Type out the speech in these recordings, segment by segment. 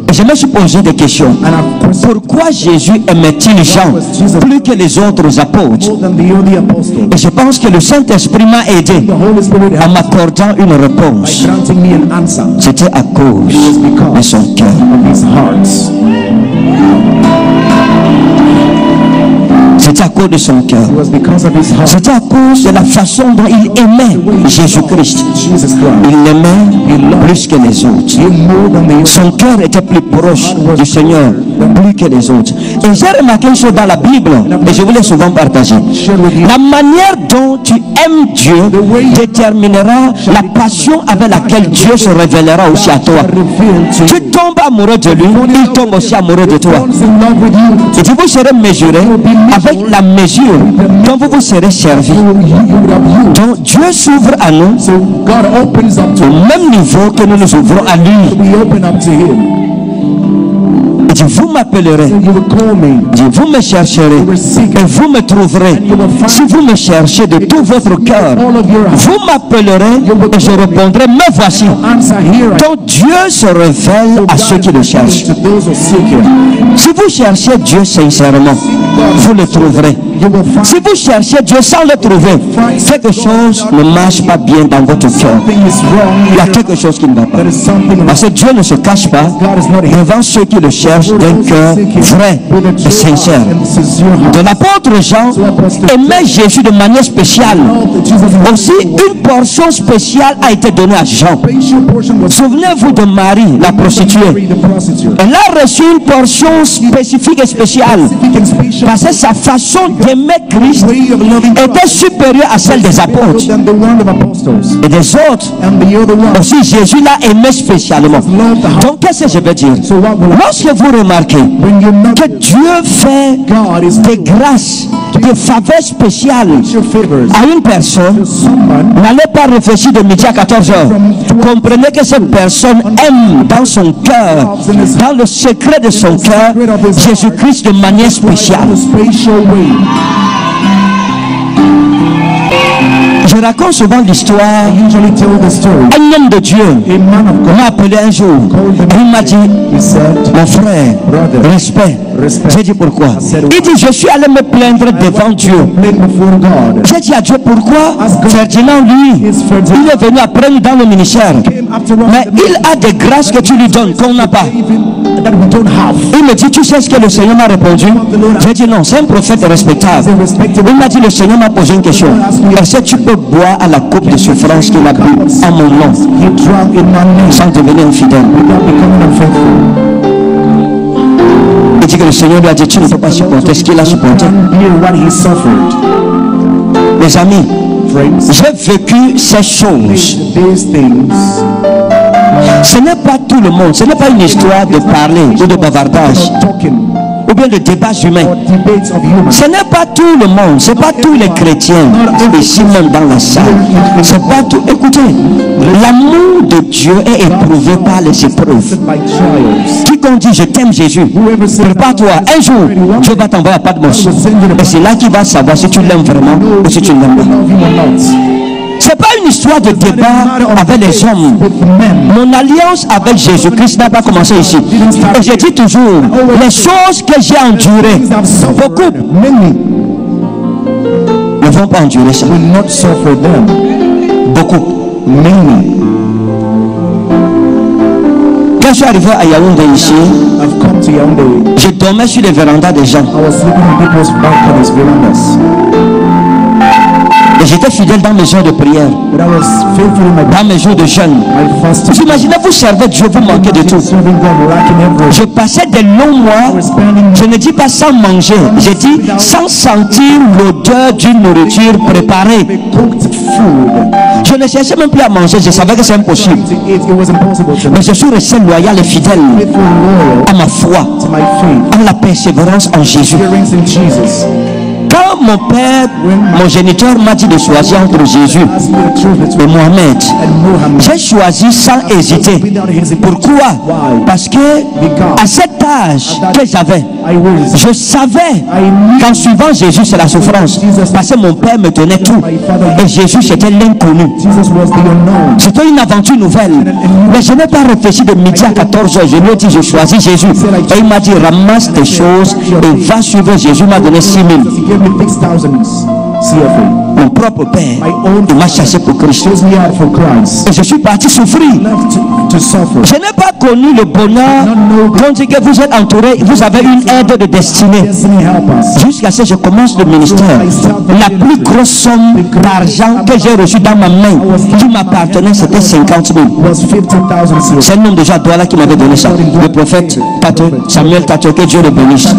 Et je me suis posé des questions. Pourquoi Jésus aimait-il Jean plus que les autres apôtres? Et je pense que le Saint-Esprit m'a aidé en m'accordant une réponse. C'était à cause de son cœur. C'était à cause de son cœur. C'était à cause de la façon dont il aimait Jésus-Christ. Il l'aimait plus que les autres. Son cœur était plus proche du Seigneur plus que les autres. Et j'ai remarqué une chose dans la Bible, et je voulais souvent partager. La manière dont tu aimes Dieu déterminera la passion avec laquelle Dieu se révélera aussi à toi. Tu tombes amoureux de lui, il tombe aussi amoureux de toi. Et vous serez mesuré avec la mesure dont vous vous serez servi. Donc Dieu s'ouvre à nous au même niveau que nous nous ouvrons à lui. Il dit, vous m'appellerez, dit, vous me chercherez et vous me trouverez si vous me cherchez de tout votre cœur. Vous m'appellerez et je répondrai, me voici. Donc Dieu se révèle à ceux qui le cherchent. Si vous cherchez Dieu sincèrement, vous le trouverez. Si vous cherchez Dieu sans le trouver, quelque chose ne marche pas bien dans votre cœur. Il y a quelque chose qui ne va pas. Parce que Dieu ne se cache pas devant ceux qui le cherchent d'un cœur vrai et sincère. De l'apôtre Jean aimait Jésus de manière spéciale. Aussi, une portion spéciale a été donnée à Jean. Souvenez-vous de Marie, la prostituée. Elle a reçu une portion spécifique et spéciale parce que sa façon d'aimer Christ était supérieure à celle des apôtres et des autres. Aussi, Jésus l'a aimé spécialement. Donc, qu'est-ce que je veux dire? Lorsque vous remarquez que Dieu fait des grâces, des faveurs spéciales à une personne, n'allez pas réfléchir de midi à 14 heures. Comprenez que cette personne aime dans son cœur, dans le secret de son cœur, Jésus-Christ de manière spéciale. Je raconte souvent l'histoire. Un homme de Dieu m'a appelé un jour. Il m'a dit, mon frère, respect. J'ai dit pourquoi? Il dit, je suis allé me plaindre devant Dieu. J'ai dit à Dieu pourquoi? Ferdinand, lui, il est venu après nous dans le ministère. Mais il a des grâces que tu lui donnes qu'on n'a pas. Il me dit, tu sais ce que le Seigneur m'a répondu? J'ai dit non, c'est un prophète respectable. Il m'a dit, le Seigneur m'a posé une question. Est-ce que tu peux boire à la coupe de souffrance qu'il a bu en mon nom sans devenir infidèle? Il dit que le Seigneur lui a dit, tu ne peux pas supporter ce qu'il a supporté. Mes amis, j'ai vécu ces choses. Ce n'est pas tout le monde, ce n'est pas une histoire de parler ou de bavardage ou bien de débats humains. Ce n'est pas tout le monde, ce n'est pas tous les chrétiens ici même dans la salle. C'est pas tout. Écoutez, l'amour de Dieu est éprouvé par les épreuves. Quiconque dit je t'aime Jésus, prépare-toi, un jour Dieu va t'envoyer à Patmos. Et c'est là qu'il va savoir si tu l'aimes vraiment ou si tu ne l'aimes pas. Ce n'est pas une histoire de débat avec les hommes. Mon alliance avec Jésus-Christ n'a pas commencé ici. Et je dis toujours, les choses que j'ai endurées, beaucoup ne vont pas endurer ça. Beaucoup. Quand je suis arrivé à Yaoundé ici, je dormais sur les vérandas des gens. Et j'étais fidèle dans mes jours de prière, dans mes jours de jeûne. Vous imaginez, vous servez Dieu, vous manquez de tout. Je passais des longs mois, je ne dis pas sans manger, je dis sans sentir l'odeur d'une nourriture préparée. Je ne cherchais même plus à manger, je savais que c'est impossible. Mais je suis resté loyal et fidèle à ma foi, à la persévérance en Jésus. Quand mon père, mon géniteur m'a dit de choisir entre Jésus et Mohamed, j'ai choisi sans hésiter. Pourquoi? Parce que à cet âge que j'avais, je savais qu'en suivant Jésus c'est la souffrance, parce que mon père me donnait tout et Jésus c'était l'inconnu. C'était une aventure nouvelle, mais je n'ai pas réfléchi de midi à 14h. Je lui ai dit je choisis Jésus et il m'a dit ramasse tes choses et va suivre Jésus. Il m'a donné 6 000. Mon propre père, il m'a chassé pour Christ et je suis parti souffrir. Je n'ai pas connu le bonheur quand dit que vous êtes entouré, vous avez une aide de destinée. Jusqu'à ce que je commence le ministère, la plus grosse somme d'argent que j'ai reçue dans ma main qui m'appartenait, c'était 50 000. C'est le nom de Jean Douala qui m'avait donné ça. Le prophète Samuel Tato, que Dieu le bénisse.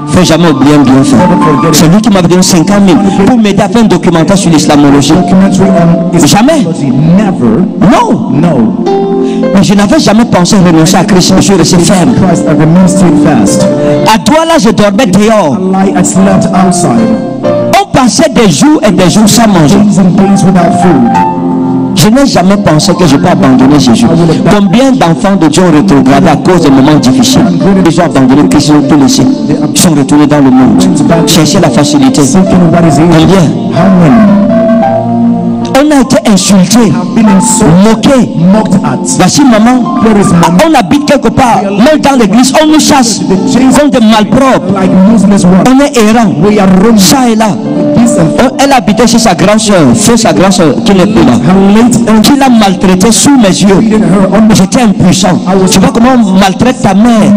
Il ne faut jamais oublier un bienfait. C'est lui qui m'avait donné 50 000 pour m'aider à faire un documentaire sur l'islamologie. Jamais. Non. Mais je n'avais jamais pensé renoncer à Christ. Je suis resté ferme. À Douala, je dormais dehors. On passait des jours et des jours sans manger. Je n'ai jamais pensé que je peux abandonner Jésus. Combien d'enfants de Dieu ont rétrogradé à cause des moments difficiles? Ils ont abandonné Christ, ils ont tout laissé. Ils sont retournés dans le monde, chercher la facilité. Combien? On a été insulté, moqué. Voici maman, on habite quelque part, même dans l'église, on nous chasse comme des malpropres. On est errant, ça et là. Elle habitait chez sa grande soeur, sa grande soeur qui n'est plus là, qui l'a maltraité sous mes yeux. J'étais impuissant. Tu vois comment on maltraite ta mère?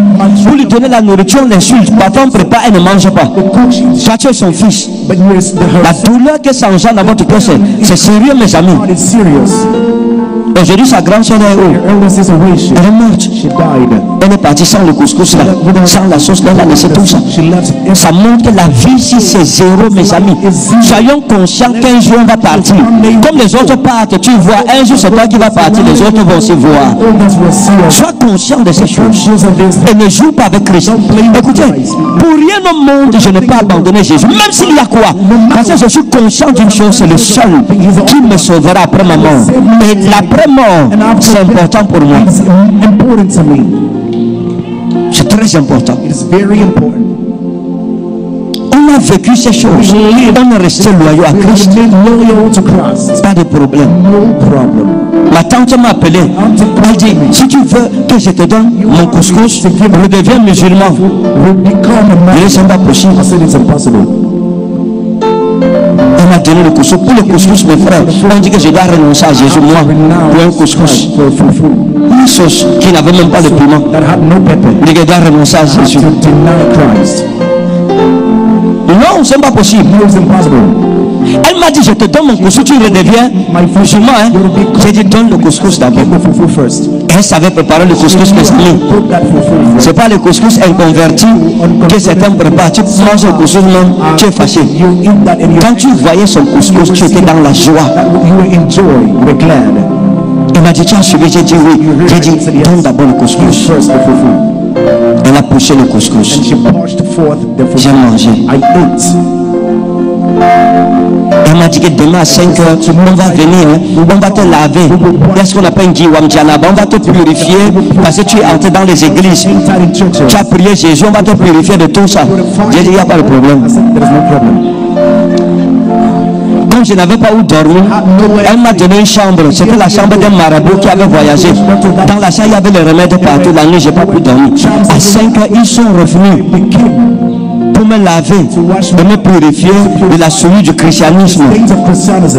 Pour lui donner la nourriture, on l'insulte. Parfois on prépare, elle ne mange pas. Toi tu es son fils. La douleur que ça engendre dans votre cœur, c'est sérieux mes amis. Aujourd'hui sa grande soeur est où? Elle est morte. Elle est partie sans le couscous là, sans la sauce là, elle a laissé tout ça. Ça montre que la vie ici c'est zéro mes amis. Soyons conscients qu'un jour on va partir. Comme les autres partent, tu vois, un jour c'est toi qui vas partir, les autres vont se voir. Sois conscient de ces choses et ne joue pas avec Christ. Écoutez, pour rien au monde je ne peux abandonner Jésus, même s'il y a quoi, parce que je suis conscient d'une chose, c'est le seul qui me sauvera après ma mort. Et l'après-mort c'est important pour moi. C'est très important. On a vécu ces choses. On est resté loyaux à Christ. Pas de problème. Ma tante m'a appelé. Elle dit, si tu veux que je te donne mon couscous, redeviens musulman. Je dis, c'est pas possible. Elle m'a donné le couscous. Pour le couscous, mes frères, on dit que je dois renoncer à Jésus, moi, pour un couscous. Une sauce qui n'avait même pas de piment. Je dois renoncer à Jésus. Non, c'est pas possible. Elle m'a dit, je te donne mon couscous, tu redeviens musulman. Hein? J'ai dit, donne le couscous d'abord. Elle savait préparer le couscous, mes amis. C'est pas le couscous inconverti que certains préparent. Tu manges le couscous, même, tu es fâché. Quand tu voyais son couscous, tu étais dans la joie. Il m'a dit, tu as suivi? J'ai dit oui. J'ai dit, donne d'abord le couscous. Elle a poussé le couscous. J'ai mangé. Elle m'a dit que demain à 5 heures, on va venir, hein, on va te laver. Est-ce qu'on appelle un Giwam Djanaba? On va te purifier parce que tu es entré dans les églises. Tu as prié Jésus, on va te purifier de tout ça. J'ai dit, il n'y a pas de problème. Comme je n'avais pas où dormir, elle m'a donné une chambre. C'était la chambre d'un marabout qui avait voyagé. Dans la chambre, il y avait les remèdes partout. La nuit, je n'ai pas pu dormir. À 5 heures, ils sont revenus pour me laver, de me purifier de la souillure du christianisme.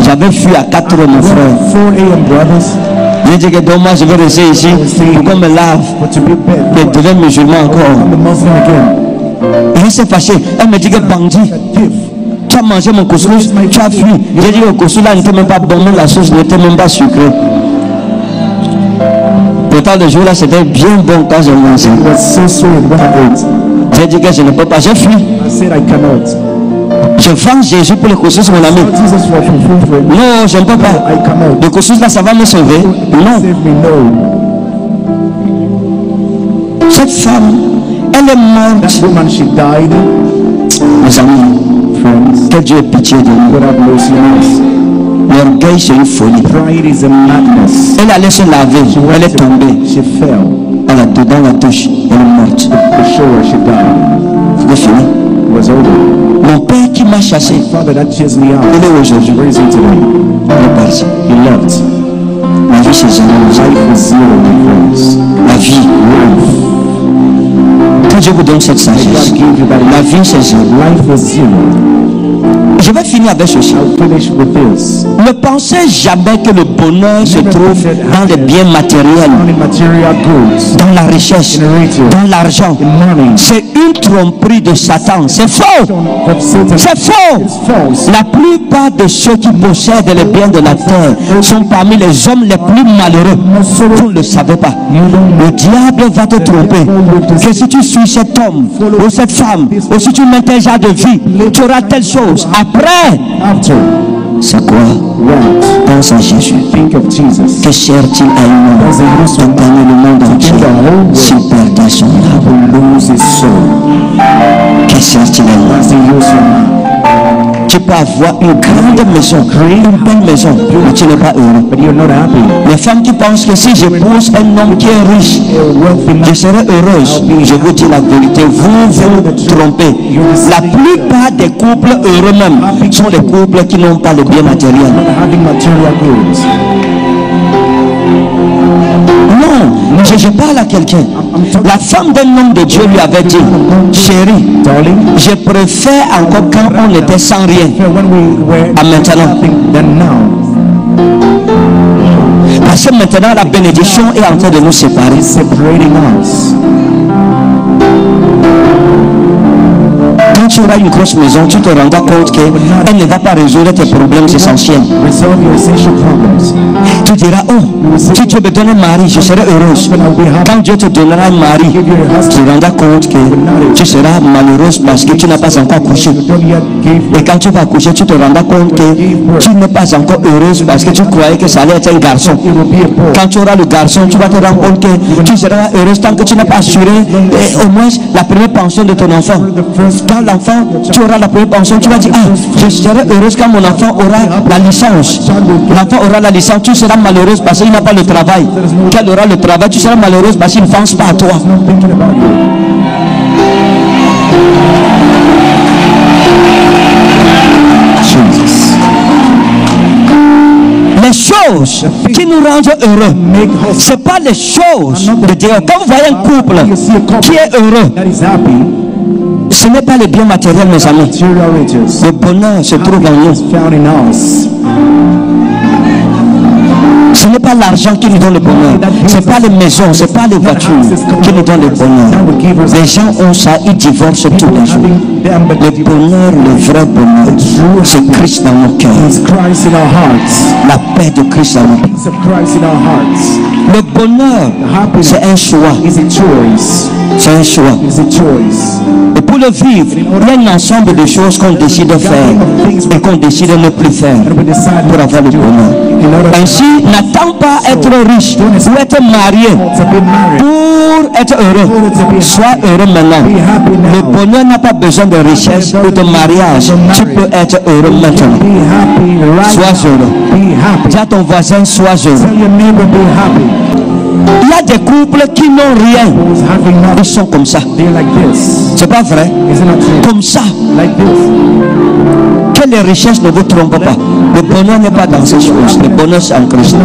J'avais fui à 4 heures, mon frère. J'ai dit que donc moi je vais rester ici pour qu'on me lave et devenir musulman encore. Et elle s'est fâchée. Elle me dit que bandit, tu as mangé mon couscous, tu as fui. J'ai dit que le couscous là n'était même pas bon, même la sauce n'était même pas sucrée. Pourtant le jour là c'était bien bon quand j'ai mangé. J'ai dit que je ne peux pas, j'ai fui. Je vends Jésus pour le couscous, mon ami. Non, je ne peux pas. Le couscous là, ça va me sauver. Non. Cette femme, elle est morte Mes amis, que Dieu ait pitié de nous. L'orgueil, c'est une folie. Elle allait se laver, elle est tombée. Elle a dedans la douche, elle est morte. C'est fini. Mon père qui m'a chassé, il est aujourd'hui. Il est parti. La vie, c'est zéro. La vie. Que Dieu vous donne cette sagesse. La vie, c'est zéro. Je vais finir avec ceci. Ne pensez jamais que le bonheur se trouve dans les biens matériels, dans la richesse, dans l'argent. C'est une tromperie de Satan. C'est faux. C'est faux. La plupart de ceux qui possèdent les biens de la terre sont parmi les hommes les plus malheureux. Vous ne le savez pas. Le diable va te tromper. Que si tu suis cet homme ou cette femme, ou si tu mets tel genre de vie, tu auras telle chose. Après, c'est quoi? Pense à Jésus. Que sert-il à un homme de gagner le monde entier s'il perdait son âme? Que sert-il à un homme? Tu peux avoir une grande maison, une belle maison, mais tu n'es pas heureux. Les femmes qui pensent que si j'épouse un homme qui est riche, je serai heureuse. Je vous dis la vérité, vous vous trompez. La plupart des couples heureux même sont les couples qui n'ont pas le bien matériel. Non, je parle à quelqu'un. La femme d'un homme de Dieu lui avait dit, chérie, je préfère encore quand on était sans rien à maintenant. Parce que maintenant la bénédiction est en train de nous séparer. Quand tu auras une grosse maison, tu te rendras compte qu'elle ne va pas résoudre tes problèmes essentiels. Tu diras, oh, si Dieu me donne un mari, je serai heureuse. Quand Dieu te donnera un mari, tu te rendras compte que tu seras malheureuse parce que tu n'as pas encore couché. Et quand tu vas coucher, tu te rendras compte que tu n'es pas encore heureuse parce que tu croyais que ça allait être un garçon. Quand tu auras le garçon, tu vas te rendre compte que tu seras heureuse tant que tu n'as pas assuré au moins la première pension de ton enfant. Quand l'enfant, tu auras la première pension, tu vas dire, ah, je serai heureuse quand mon enfant aura la licence. L'enfant aura la licence, tu seras malheureuse parce qu'il n'a pas le travail. Quand il aura le travail, tu seras malheureuse parce qu'il ne pense pas à toi. Les choses qui nous rendent heureux, ce n'est pas les choses de Dieu. Quand vous voyez un couple qui est heureux, ce n'est pas le bien matériel, mes amis. Le bonheur se trouve en nous. Ce n'est pas l'argent qui nous donne le bonheur. Ce n'est pas les maisons, ce n'est pas les voitures qui nous donnent le bonheur. Les gens ont ça, ils divorcent tous les jours. Le bonheur, le vrai bonheur, c'est Christ dans nos cœurs. La paix de Christ dans nos cœurs. Le bonheur, c'est un choix. C'est un choix. Et pour le vivre, il y a un ensemble de choses qu'on décide de faire et qu'on décide de ne plus faire pour avoir le bonheur. Ainsi, n'attends pas être riche ou être marié pour être heureux. Sois heureux maintenant. Le bonheur n'a pas besoin de richesse ou de mariage. Tu peux être heureux maintenant. Sois heureux. Dis à ton voisin, sois heureux. Il y a des couples qui n'ont rien. Ils sont comme ça. C'est pas vrai? Comme ça. Que les richesses ne vous trompent pas. Le bonheur n'est pas dans ces choses. Le bonheur c'est en Christ.